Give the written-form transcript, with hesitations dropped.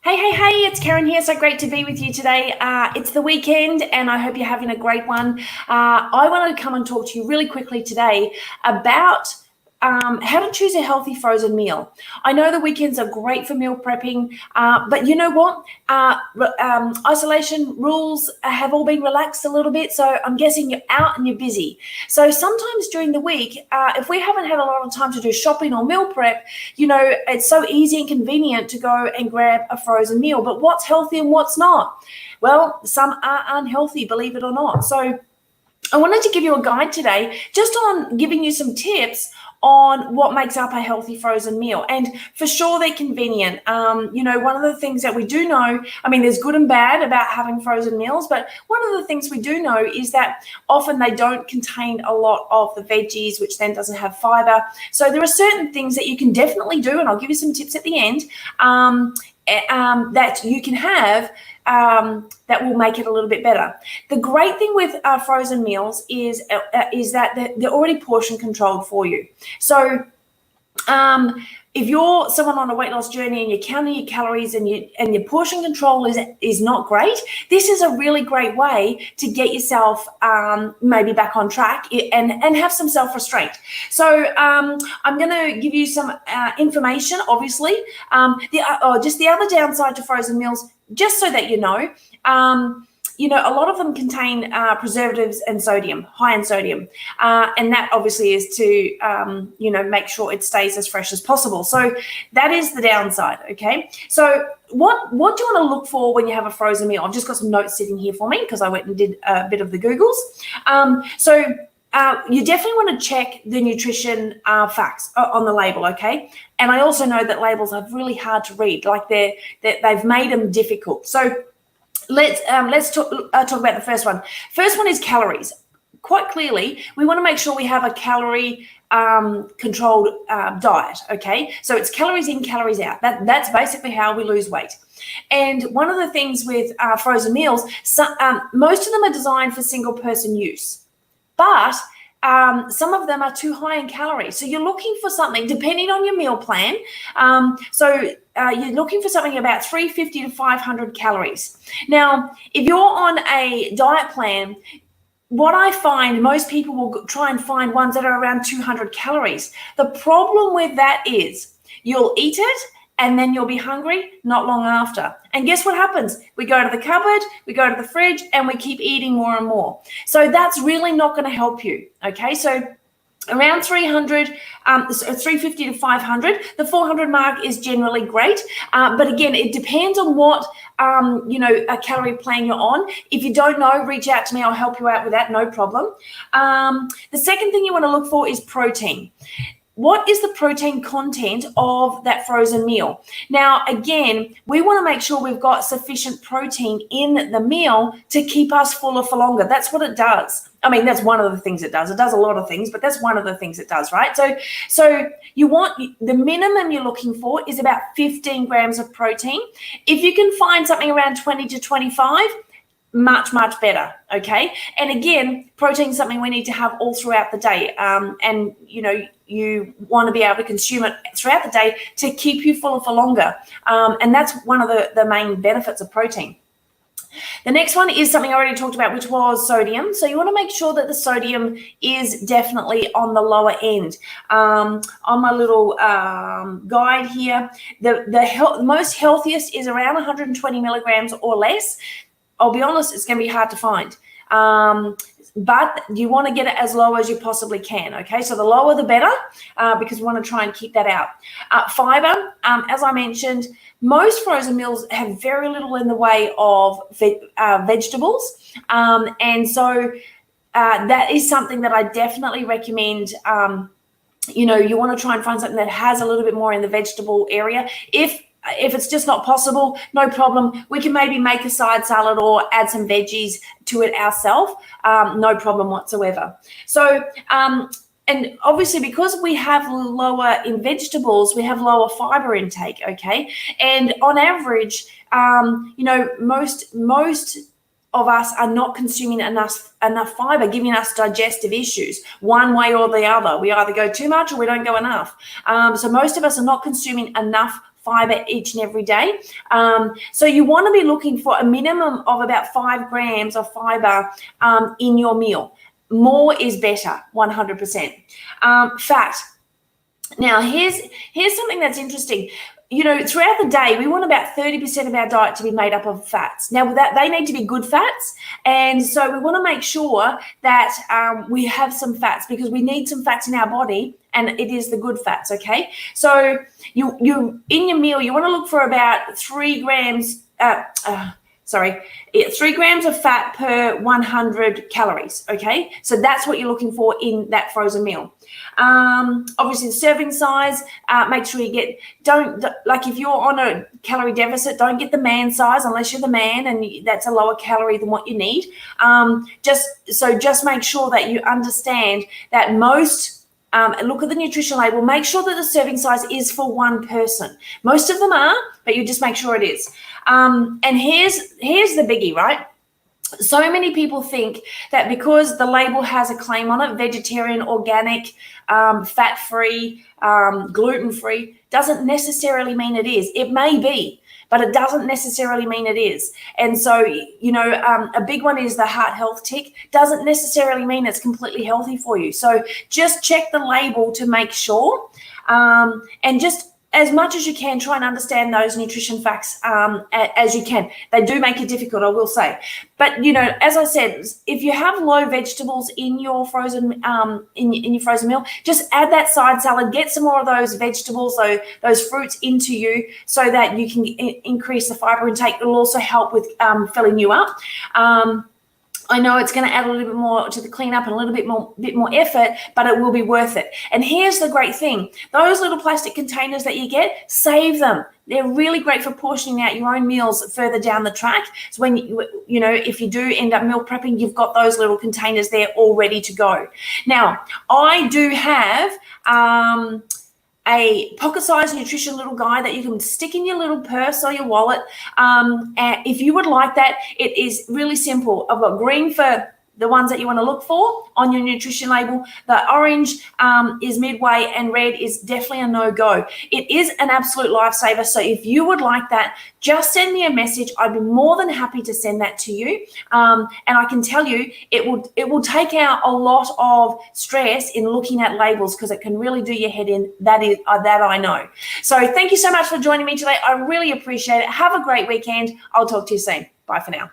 Hey, it's Karen here. So great to be with you today. It's the weekend and I hope you're having a great one. I wanted to come and talk to you really quickly today about how to choose a healthy frozen meal. I know the weekends are great for meal prepping, but you know what? Isolation rules have all been relaxed a little bit, so I'm guessing you're out and you're busy. So sometimes during the week, if we haven't had a lot of time to do shopping or meal prep, it's so easy and convenient to go and grab a frozen meal. But what's healthy and what's not? Well, some are unhealthy, believe it or not. So I wanted to give you a guide today just on giving you some tips on what makes up a healthy frozen meal. And for sure, they're convenient. One of the things that we do know, there's good and bad about having frozen meals, but one of the things we do know is that often they don't contain a lot of the veggies, which then doesn't have fiber. So there are certain things that you can definitely do, and I'll give you some tips at the end, that you can have that will make it a little bit better. The great thing with frozen meals is that they're already portion controlled for you. So if you're someone on a weight loss journey and you're counting your calories and your portion control is not great, this is a really great way to get yourself maybe back on track and have some self-restraint. So I'm going to give you some information, obviously. Just the other downside to frozen meals, just so that you know, a lot of them contain preservatives and sodium, high in sodium. And that obviously is to, make sure it stays as fresh as possible. So that is the downside, okay? So what do you want to look for when you have a frozen meal? I've just got some notes sitting here for me because I went and did a bit of the Googles. You definitely want to check the nutrition facts on the label, okay? And I also know that labels are really hard to read, like they've made them difficult. So let's talk about the first one. First one is calories. Quite clearly, we want to make sure we have a calorie controlled diet, okay? So it's calories in, calories out. That's basically how we lose weight. And one of the things with frozen meals, most of them are designed for single person use, but some of them are too high in calories. So you're looking for something, depending on your meal plan. You're looking for something about 350 to 500 calories. Now, if you're on a diet plan, what I find, most people will try and find ones that are around 200 calories. The problem with that is you'll eat it and then you'll be hungry not long after. And guess what happens? We go to the cupboard, we go to the fridge, and we keep eating more and more. So that's really not going to help you, okay? So around 350 to 500. The 400 mark is generally great. But again, it depends on what, a calorie plan you're on. If you don't know, reach out to me. I'll help you out with that, no problem. The second thing you want to look for is protein. What is the protein content of that frozen meal? Now, again, we want to make sure we've got sufficient protein in the meal to keep us fuller for longer. That's what it does. That's one of the things it does. It does a lot of things, but that's one of the things it does, right? So you want, the minimum you're looking for is about 15 grams of protein. If you can find something around 20 to 25, much better, okay? And again, protein is something we need to have all throughout the day, and you want to be able to consume it throughout the day to keep you fuller for longer, and that's one of the main benefits of protein. The next one is something I already talked about, which was sodium. So you want to make sure that the sodium is definitely on the lower end. On my little guide here, the most healthiest is around 120 milligrams or less. I'll be honest, it's going to be hard to find. But you want to get it as low as you possibly can, okay? So the lower the better, because we want to try and keep that out. Fiber, as I mentioned, most frozen meals have very little in the way of vegetables. And so that is something that I definitely recommend. You want to try and find something that has a little bit more in the vegetable area. If it's just not possible, no problem. We can maybe make a side salad or add some veggies to it ourselves. No problem whatsoever. So, and obviously because we have lower in vegetables, we have lower fiber intake, okay? And on average, most of us are not consuming enough fiber, giving us digestive issues one way or the other. We either go too much or we don't go enough. So most of us are not consuming enough fiber each and every day. So you want to be looking for a minimum of about 5 grams of fiber in your meal. More is better, 100%. Fat. Now, here's something that's interesting. You know, throughout the day, we want about 30% of our diet to be made up of fats. Now, that they need to be good fats, and so we want to make sure that we have some fats, because we need some fats in our body, and it is the good fats. Okay, so you in your meal, you want to look for about 3 grams. 3 grams of fat per 100 calories. Okay, so that's what you're looking for in that frozen meal. Obviously, the serving size, make sure you don't if you're on a calorie deficit, don't get the man size unless you're the man, and that's a lower calorie than what you need. Just make sure that you understand that most. Look at the nutrition label. Make sure that the serving size is for one person. Most of them are, but you just make sure it is. And here's the biggie, right? So many people think that because the label has a claim on it, vegetarian, organic, fat-free, gluten-free, doesn't necessarily mean it is. It may be, but it doesn't necessarily mean it is. And so, you know, a big one is the heart health tick. Doesn't necessarily mean it's completely healthy for you. So just check the label to make sure, and just as much as you can, try and understand those nutrition facts as you can. They do make it difficult, I will say. But, you know, as I said, if you have low vegetables in your frozen in your frozen meal, just add that side salad, get some more of those vegetables, those fruits into you, so that you can increase the fiber intake. It will also help with filling you up. I know it's going to add a little bit more to the cleanup and a little bit more effort, but it will be worth it. And here's the great thing. Those little plastic containers that you get, save them. They're really great for portioning out your own meals further down the track. So when you know, if you do end up meal prepping, you've got those little containers there all ready to go. Now, I do have a pocket-sized nutrition little guide that you can stick in your little purse or your wallet. And if you would like that, it is really simple. I've got green for the ones that you want to look for on your nutrition label. The orange is midway, and red is definitely a no-go. It is an absolute lifesaver. So if you would like that, just send me a message. I'd be more than happy to send that to you. And I can tell you, it will take out a lot of stress in looking at labels, because it can really do your head in. That I know. So thank you so much for joining me today. I really appreciate it. Have a great weekend. I'll talk to you soon. Bye for now.